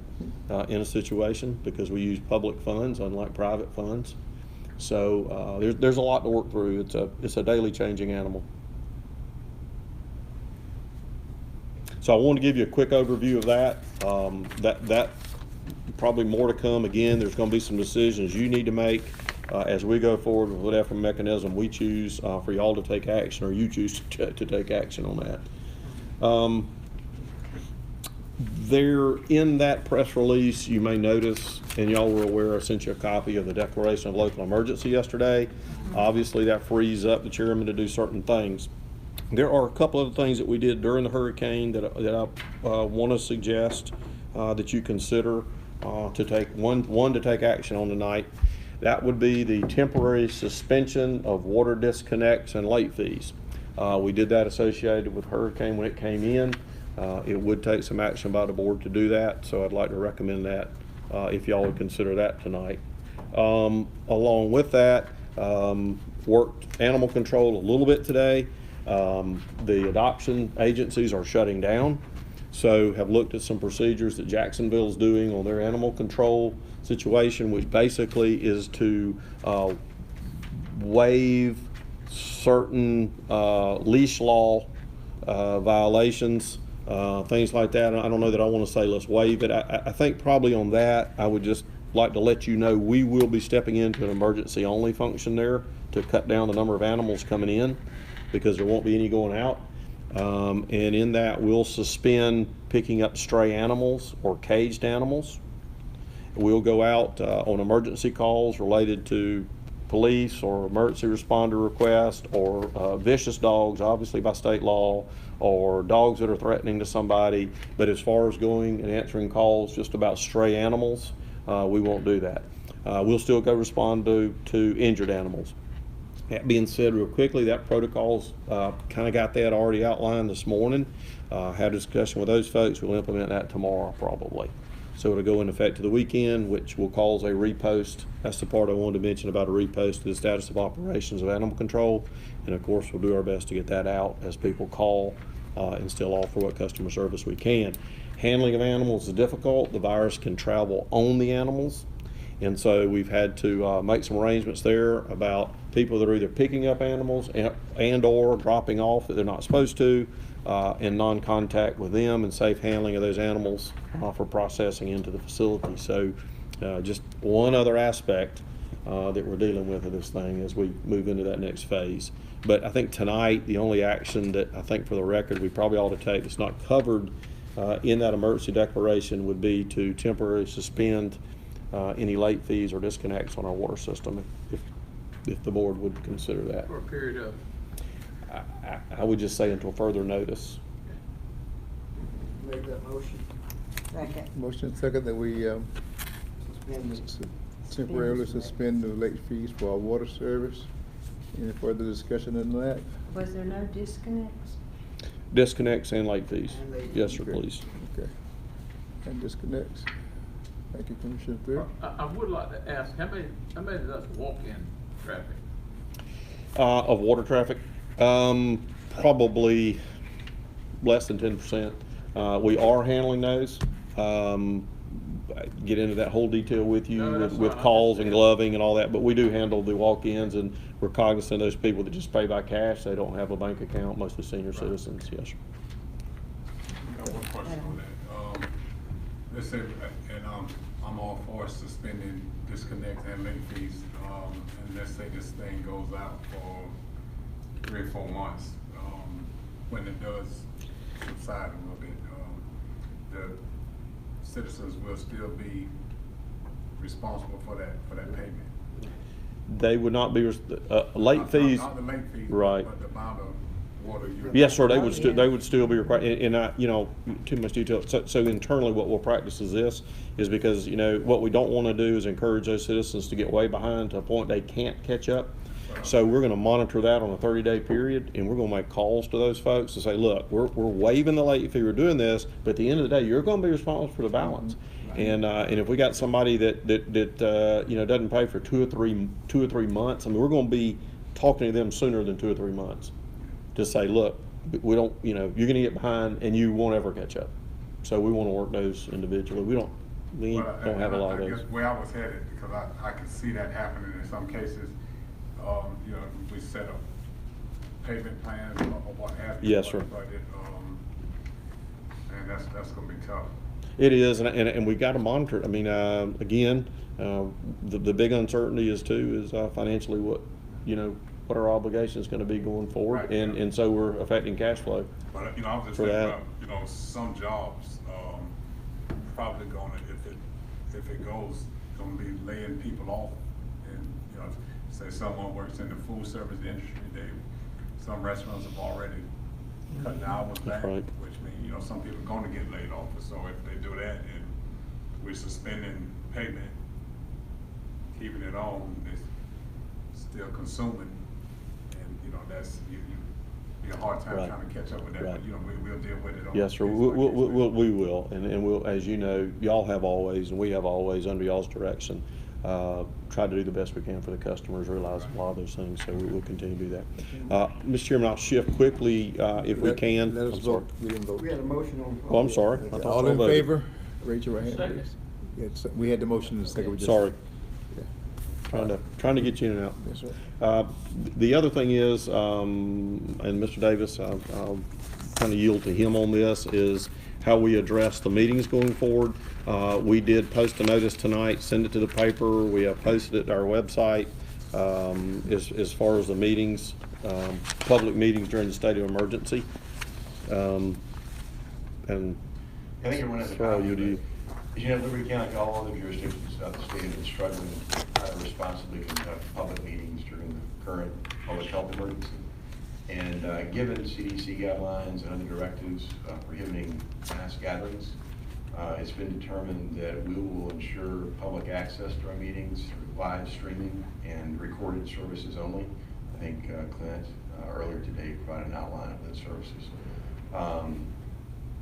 Speaker 2: in a situation, because we use public funds unlike private funds. So there's a lot to work through. It's a daily changing animal. So I want to give you a quick overview of that. That probably more to come. Again, there's going to be some decisions you need to make as we go forward with whatever mechanism we choose for y'all to take action, or you choose to take action on that. There, in that press release, you may notice, and y'all were aware, I sent you a copy of the declaration of local emergency yesterday. Obviously, that frees up the chairman to do certain things. There are a couple of things that we did during the hurricane that I want to suggest that you consider to take to take action on tonight. That would be the temporary suspension of water disconnects and late fees. We did that associated with hurricane when it came in. It would take some action by the board to do that, so I'd like to recommend that if y'all would consider that tonight. Along with that, worked animal control a little bit today. The adoption agencies are shutting down, so have looked at some procedures that Jacksonville's doing on their animal control situation, which basically is to waive certain leash law violations, things like that. I don't know that I want to say let's waive it. I think probably on that I would just like to let you know we will be stepping into an emergency only function there to cut down the number of animals coming in, because there won't be any going out. And in that, we'll suspend picking up stray animals or caged animals. We'll go out on emergency calls related to police or emergency responder requests, or vicious dogs, obviously by state law, or dogs that are threatening to somebody. But as far as going and answering calls just about stray animals, we won't do that. We'll still go respond to injured animals. That being said, real quickly, that protocol's kind of got that already outlined this morning. Had a discussion with those folks. We'll implement that tomorrow probably. So it'll go into effect to the weekend, which will cause a repost. That's the part I wanted to mention about a repost to the status of operations of animal control. And of course, we'll do our best to get that out as people call and still offer what customer service we can. Handling of animals is difficult. The virus can travel on the animals. And so we've had to make some arrangements there about people that are either picking up animals and or dropping off that they're not supposed to, and non-contact with them, and safe handling of those animals for processing into the facility. So just one other aspect that we're dealing with this thing as we move into that next phase. But I think tonight, the only action that I think for the record we probably ought to take that's not covered in that emergency declaration would be to temporarily suspend any late fees or disconnects on our water system, if the board would consider that.
Speaker 4: For a period of,
Speaker 2: I would just say until further notice.
Speaker 5: Make that motion.
Speaker 6: Second.
Speaker 1: Motion second that we
Speaker 5: Suspend it.
Speaker 1: temporarily suspend the late fees for our water service. Any further discussion on that?
Speaker 6: Was there no disconnects?
Speaker 2: Disconnects and late fees.
Speaker 5: And late
Speaker 2: Yes, sir,
Speaker 1: Okay.
Speaker 2: please.
Speaker 1: Okay. And disconnects. Thank you, Commissioner Thrift.
Speaker 4: I would like to ask, how many of that's walk-in traffic?
Speaker 2: Of water traffic, probably less than 10%. We are handling those. Get into that whole detail with you
Speaker 4: No, that's
Speaker 2: with
Speaker 4: fine.
Speaker 2: calls and gloving and all that, but we do handle the walk-ins, and we're cognizant of those people that just pay by cash. They don't have a bank account, mostly senior citizens. Yes, sir.
Speaker 3: I got one question on that. Let's say, and I'm all for suspending disconnects and late fees. And let's say this thing goes out for 3 or 4 months. When it does subside a little bit, the citizens will still be responsible for that payment.
Speaker 2: They would not be, late fees.
Speaker 3: Not the late fees,
Speaker 2: Right.
Speaker 3: but the amount of water you.
Speaker 2: Yes, sir, they would still be required, and I, you know, too much detail. So internally, what we'll practice is this, is because, you know, what we don't want to do is encourage those citizens to get way behind to a point they can't catch up. So we're gonna monitor that on a 30-day period, and we're gonna make calls to those folks to say, look, we're waiving the late fee, we're doing this, but at the end of the day, you're gonna be responsible for the balance. And if we got somebody that you know, doesn't pay for 2 or 3 months, I mean, we're gonna be talking to them sooner than 2 or 3 months to say, look, we don't, you know, you're gonna get behind and you won't ever catch up. So we wanna work those individually. We don't have a lot of
Speaker 3: I
Speaker 2: those.
Speaker 3: guess where I was headed, because I could see that happening in some cases. You know, we set up payment plans or what have you.
Speaker 2: Yes, sir.
Speaker 3: But it, and that's gonna be tough.
Speaker 2: It is, and we got to monitor it. I mean, again, the big uncertainty is financially what our obligation is going to be going forward,
Speaker 3: Right,
Speaker 2: and
Speaker 3: yeah.
Speaker 2: and so we're affecting cash flow.
Speaker 3: But, you know, I was just
Speaker 2: For
Speaker 3: thinking
Speaker 2: that.
Speaker 3: about, you know, some jobs, probably gonna, if it goes, gonna be laying people off. And, you know, say someone works in the food service industry, some restaurants have already cut the hours back,
Speaker 2: right.
Speaker 3: which means, you know, some people are gonna get laid off. So if they do that and we're suspending payment, keeping it on, it's still consuming. And, you know, that's, be a hard time
Speaker 2: Right.
Speaker 3: trying to catch up with that,
Speaker 2: Right.
Speaker 3: but, you know, we'll deal with it on.
Speaker 2: Yes, sir.
Speaker 3: a case-by-case basis.
Speaker 2: We will, and we'll, as you know, y'all have always, and we have always, under y'all's direction, try to do the best we can for the customers, realize a lot of those things, so we will continue to do that. Mr. Chairman, I'll shift quickly, if we can.
Speaker 1: Let us
Speaker 2: I'm sorry.
Speaker 1: vote. We didn't vote.
Speaker 5: We had a motion on.
Speaker 2: Oh, I'm sorry. I thought
Speaker 1: All
Speaker 2: I
Speaker 1: in
Speaker 2: voted.
Speaker 1: favor? Raise your right hand,
Speaker 4: Second.
Speaker 1: please. Yes, we had the motion in the second. We just-
Speaker 2: Sorry,
Speaker 1: Yeah.
Speaker 2: trying to get you in and out.
Speaker 1: Yes, sir.
Speaker 2: The other thing is, and Mr. Davis, I'll kind of yield to him on this, is how we address the meetings going forward. We did post a notice tonight, send it to the paper. We have posted it to our website as far as the meetings, public meetings during the state of emergency. And
Speaker 8: I think everyone has a
Speaker 2: for all
Speaker 8: copy
Speaker 2: you
Speaker 8: of
Speaker 2: do.
Speaker 8: it. As you know, Liberty County, like all other jurisdictions throughout the state, have been struggling to responsibly conduct public meetings during the current public health emergency. And given CDC guidelines and other directives prohibiting mass gatherings, it's been determined that we will ensure public access to our meetings through live streaming and recorded services only. I think Clint earlier today provided an outline of those services.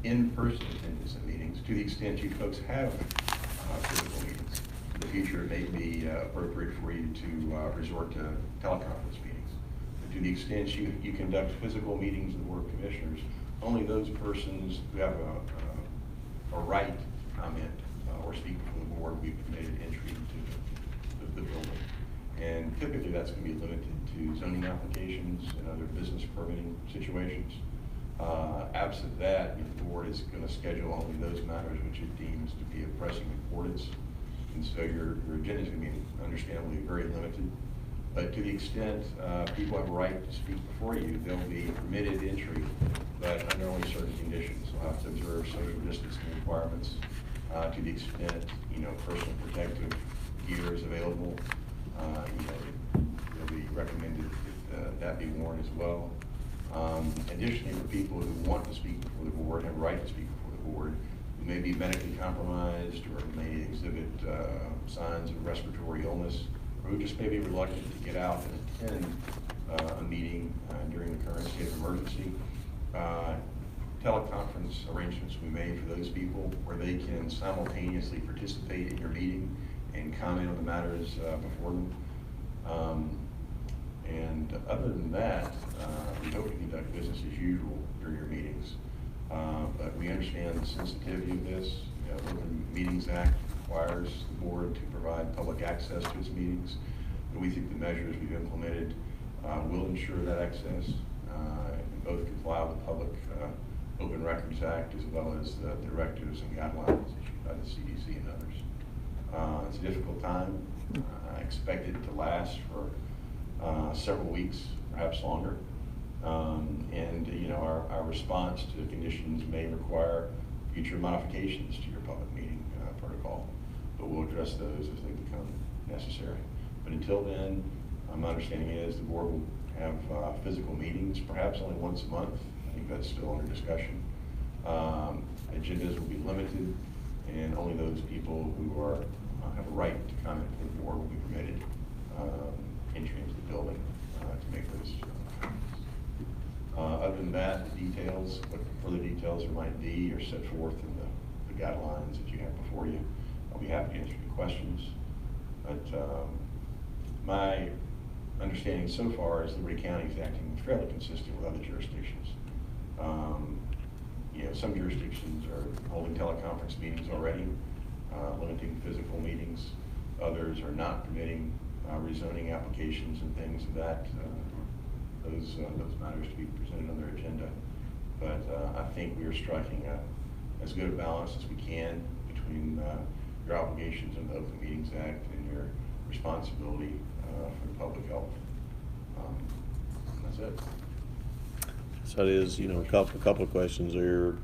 Speaker 8: In-person attendance at meetings, to the extent you folks have physical meetings. In the future, it may be appropriate for you to resort to teleconference meetings. But to the extent you conduct physical meetings of the Board of Commissioners, only those persons who have a right to comment or speak before the board will be permitted entry into the building. And typically that's going to be limited to zoning applications and other business permitting situations. Absent that, the board is going to schedule only those matters which it deems to be of pressing importance. And so your agenda is going to be understandably very limited. But to the extent people have a right to speak before you, they'll be permitted entry, but under only certain conditions. They'll have to observe social distancing requirements. To the extent, personal protective gear is available, it'll be recommended that that be worn as well. Additionally, for people who want to speak before the board, have a right to speak before the board, who may be medically compromised or may exhibit signs of respiratory illness, or who just may be reluctant to get out and attend a meeting during the current state of emergency. Teleconference arrangements will be made for those people where they can simultaneously participate in your meeting and comment on the matters before them. And other than that, we hope to conduct business as usual during your meetings. But we understand the sensitivity of this. The Open Meetings Act requires the board to provide public access to its meetings. But we think the measures we've implemented will ensure that access and both comply with the Public Open Records Act as well as the directives and guidelines issued by the CDC and others. It's a difficult time. I expect it to last for several weeks, perhaps longer. Our response to conditions may require future modifications to your public meeting protocol, but we'll address those as they become necessary. But until then, my understanding is the board will have physical meetings, perhaps only once a month. I think that's still under discussion. Agendas will be limited, and only those people who have a right to comment before the board will be permitted entry into the building to make those comments. Other than that, the details, what further details there might be, are set forth in the guidelines that you have before you. I'll be happy to answer any questions. But my understanding so far is Liberty County is acting fairly consistent with other jurisdictions. Some jurisdictions are holding teleconference meetings already, limiting physical meetings. Others are not permitting rezoning applications and things of that, those matters to be presented on their agenda. But I think we are striking as good a balance as we can between your obligations in the Open Meetings Act and your responsibility for the public health. That's it.
Speaker 2: So it is, a couple of questions there.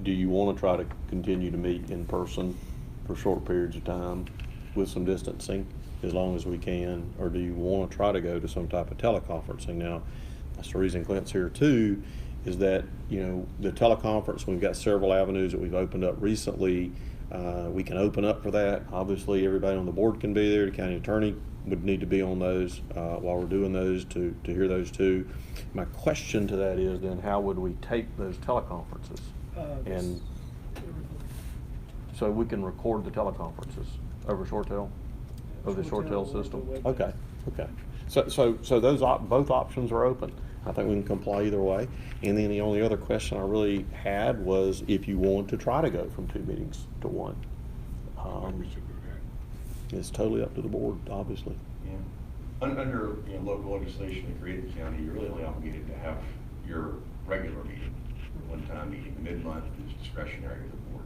Speaker 2: Do you want to try to continue to meet in person for short periods of time with some distancing as long as we can, or do you want to try to go to some type of teleconferencing? Now, that's the reason Clint's here too, is that, the teleconference, we've got several avenues that we've opened up recently. We can open up for that. Obviously, everybody on the board can be there. The county attorney would need to be on those while we're doing those to hear those too. My question to that is then, how would we tape those teleconferences? And so we can record the teleconferences over ShoreTel, over the ShoreTel system? Okay. So those both options are open. I think we can comply either way. And then the only other question I really had was if you want to try to go from 2 meetings to 1.
Speaker 3: We should do that.
Speaker 2: It's totally up to the board, obviously.
Speaker 8: Yeah. Under local legislation in Grady County, you're really only obligated to have your regular meeting. one-time meeting. The mid-month is discretionary with the board.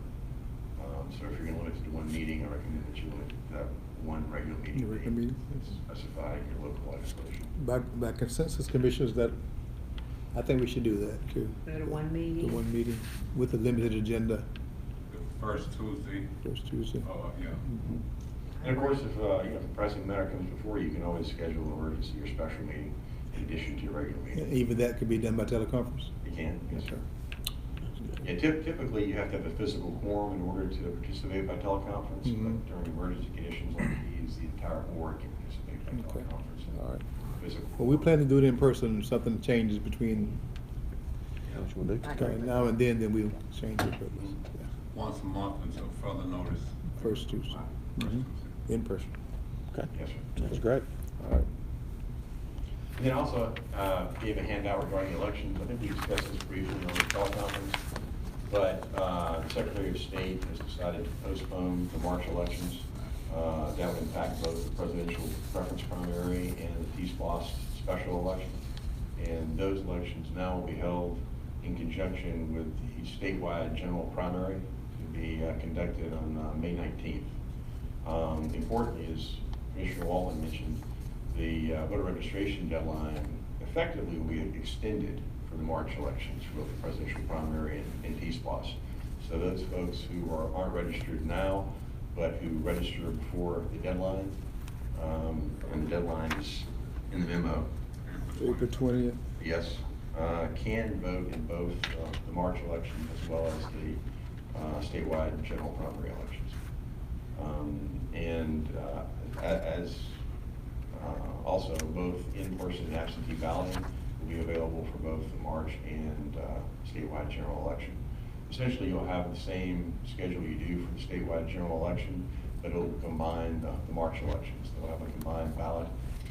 Speaker 8: So if you're going to limit it to one meeting, I recommend that you limit that one regular meeting.
Speaker 1: Your regular meeting?
Speaker 8: Specified in your local legislation.
Speaker 1: By consensus, commissioners, that, I think we should do that too.
Speaker 6: Go to one meeting.
Speaker 1: The one meeting with a limited agenda,
Speaker 3: The first Tuesday.
Speaker 1: first Tuesday.
Speaker 3: Oh, yeah.
Speaker 1: Mhm.
Speaker 8: And of course, if if a pressing matter comes before you, you can always schedule an emergency or special meeting in addition to your regular meeting.
Speaker 1: Even that could be done by teleconference?
Speaker 8: You can, yes, sir.
Speaker 1: Okay.
Speaker 8: Yeah, typically, you have to have a physical quorum in order to participate by teleconference,
Speaker 1: Mhm.
Speaker 8: but during emergency conditions like these, the entire board can participate by
Speaker 1: Okay.
Speaker 8: teleconference.
Speaker 1: All right.
Speaker 8: Physical
Speaker 1: Well, we
Speaker 8: quorum.
Speaker 1: plan to do it in person, if something changes between
Speaker 2: What you wanna do?
Speaker 1: okay, now and then we'll change it, but, yeah,
Speaker 3: Once a month until further notice.
Speaker 1: first Tuesday.
Speaker 3: First
Speaker 1: Mhm.
Speaker 3: Tuesday.
Speaker 1: In person.
Speaker 2: Okay,
Speaker 8: Yes, sir.
Speaker 2: that's great.
Speaker 1: All right.
Speaker 8: And then also, gave a handout regarding elections. I think we discussed this briefly on the teleconference, but the Secretary of State has decided to postpone the March elections. That would impact both the presidential preference primary and the T-SPOS special election. And those elections now will be held in conjunction with the statewide general primary to be conducted on May 19th. Importantly, as Commissioner Walden mentioned, the voter registration deadline effectively will be extended for the March elections for both the presidential primary and T-SPOS. So those folks who aren't registered now, but who register before the deadline, and the deadline is in the memo,
Speaker 1: April 20th.
Speaker 8: yes, can vote in both the March election as well as the statewide general primary elections. As also both in-person and absentee balloting will be available for both the March and statewide general election. Essentially, you'll have the same schedule you do for the statewide general election, but it'll combine the March elections. They'll have a combined ballot,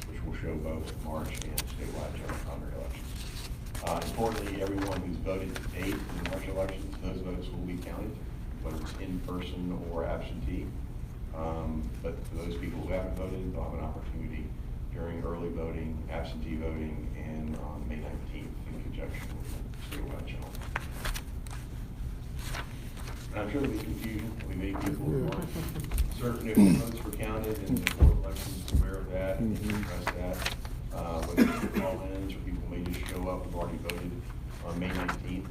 Speaker 8: which will show both March and statewide general primary elections. Importantly, everyone who's voted to date in the March elections, those votes will be counted, whether it's in person or absentee. But for those people who haven't voted, they'll have an opportunity during early voting, absentee voting, and on May 19th in conjunction with the statewide general. And I'm sure there'll be confusion. There'll be many people who aren't certain if the votes were counted, and the board of elections is aware of that and
Speaker 1: Mhm.
Speaker 8: address that. Whether it's call-ins or people may just show up who've already voted on May 19th.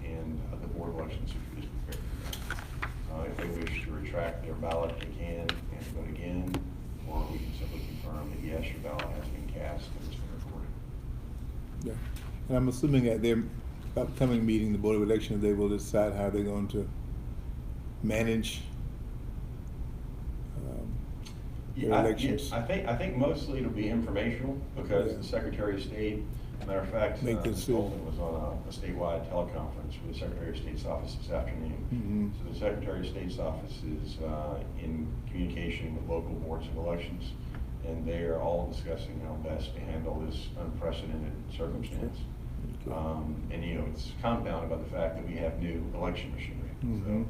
Speaker 8: And the board of elections is prepared for that. If they wish to retract their ballot, they can and vote again, or we can simply confirm that yes, your ballot has been cast and it's been recorded.
Speaker 1: Yeah, and I'm assuming at their upcoming meeting, the Board of Elections, they will decide how they're going to manage their elections.
Speaker 8: I think mostly it'll be informational, because
Speaker 1: Yeah.
Speaker 8: the Secretary of State, matter of fact,
Speaker 1: Make the
Speaker 8: Ms.
Speaker 1: decision.
Speaker 8: Golden was on a statewide teleconference with the Secretary of State's office this afternoon.
Speaker 1: Mhm.
Speaker 8: So the Secretary of State's office is in communication with local boards of elections, and they are all discussing how best to handle this unprecedented circumstance.
Speaker 1: Okay.
Speaker 8: And it's compounded by the fact that we have new election machinery.
Speaker 1: Mhm.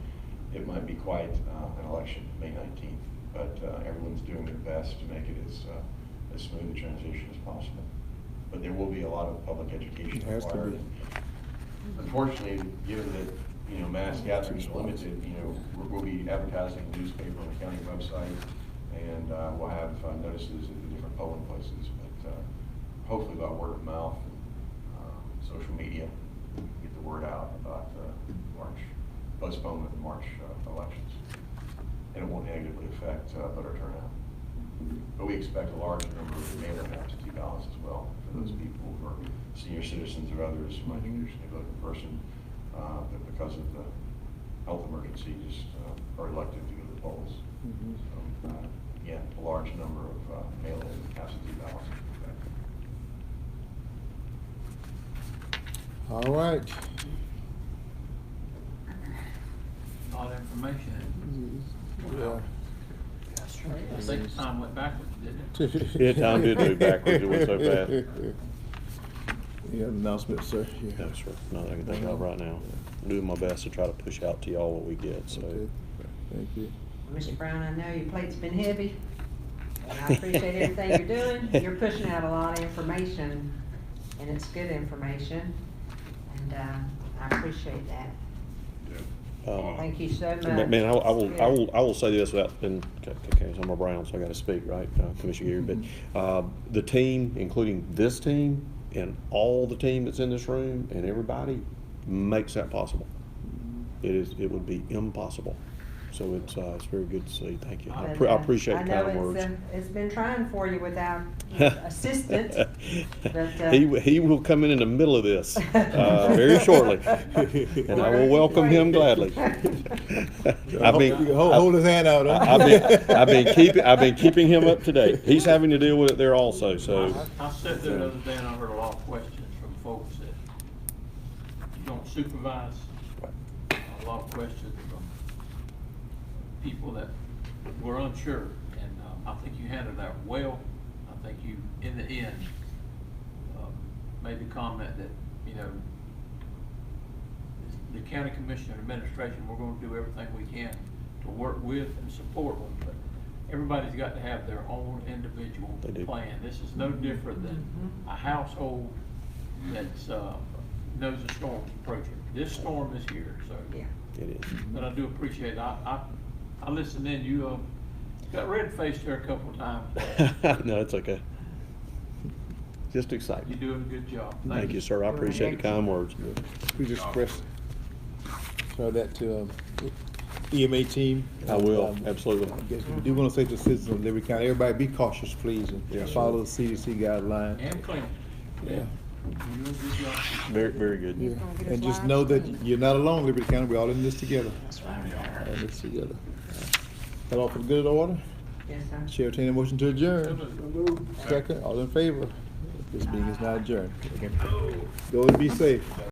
Speaker 8: So it might be quite an election, May 19th, but everyone's doing their best to make it as smooth a transition as possible. But there will be a lot of public education
Speaker 1: It has to
Speaker 8: required.
Speaker 1: be.
Speaker 8: Unfortunately, given that, mass gatherings are limited, we'll be advertising in the newspaper on the county website, and we'll have notices at the different polling places, but hopefully by word of mouth and social media, get the word out about March, postponement of March elections. And it won't negatively affect voter turnout. But we expect a large number of mail-in absentee ballots as well, for those people who are senior citizens or others who might traditionally vote in person, but because of the health emergency, just are elected to go to the polls.
Speaker 1: Mhm.
Speaker 8: So, again, a large number of mail-in absentee ballots.
Speaker 1: All right.
Speaker 4: All the information.
Speaker 1: Yeah.
Speaker 4: I think time went backwards, didn't it?
Speaker 2: Yeah, time did move backwards. It went so fast.
Speaker 1: You have an announcement, sir? Yeah.
Speaker 2: No, sir, not that I can think of right now. I'm doing my best to try to push out to y'all what we get, so.
Speaker 1: Okay. Thank you.
Speaker 6: Mr. Brown, I know your plate's been heavy, and I appreciate everything you're doing. You're pushing out a lot of information, and it's good information. and, I appreciate that.
Speaker 2: Uh,
Speaker 6: Thank you so much.
Speaker 2: Man, I
Speaker 6: It's
Speaker 2: will say this without, and, okay, I'm a Brown, so I gotta speak, right, Commissioner Geary, but, the team, including this team, and all the team that's in this room, and everybody, makes that possible. It would be impossible. So it's very good to see, thank you. I
Speaker 6: But,
Speaker 2: appreciate the kind
Speaker 6: I know
Speaker 2: words.
Speaker 6: it's been trying for you without assistance, but,
Speaker 2: He will come in the middle of this, very shortly, and I will welcome him gladly. I've been,
Speaker 1: You can hold his hand out, huh?
Speaker 2: I've been keeping him up to date. He's having to deal with it there also, so.
Speaker 4: I sat there the other day and I heard a lot of questions from folks that you don't supervise. A lot of questions from people that were unsure, and I think you handled that well. I think you, in the end, made the comment that, you know, the county commission and administration, we're gonna do everything we can to work with and support them, but everybody's got to have their own individual
Speaker 2: They do.
Speaker 4: plan. This is no different than a household that's, knows a storm's approaching. This storm is here, so.
Speaker 6: yeah.
Speaker 2: It is.
Speaker 4: But I do appreciate it. I listened in, you, got red-faced there a couple of times.
Speaker 2: No, it's okay. Just excited.
Speaker 4: You're doing a good job.
Speaker 2: Thank you, sir. I appreciate the kind words.
Speaker 1: We just express, show that to, EMA team.
Speaker 2: I will,
Speaker 1: Um,
Speaker 2: absolutely.
Speaker 1: I guess we do want to say to citizens of Liberty County, everybody be cautious, please, and
Speaker 2: Yes, sir.
Speaker 1: follow the CDC guidelines.
Speaker 4: And clean.
Speaker 1: Yeah.
Speaker 4: You're doing a good job.
Speaker 2: Very, very good.
Speaker 1: Yeah.
Speaker 6: gonna get
Speaker 1: And
Speaker 6: his
Speaker 1: just
Speaker 6: lives
Speaker 1: know that
Speaker 6: clean.
Speaker 1: you're not alone, Liberty County, we're all in this together. That's right, we are. In this together. That all for the good of the order?
Speaker 6: Yes, sir.
Speaker 1: Chair, entertain a motion to adjourn. Second, all in favor? This meeting is now adjourned. Go and be safe.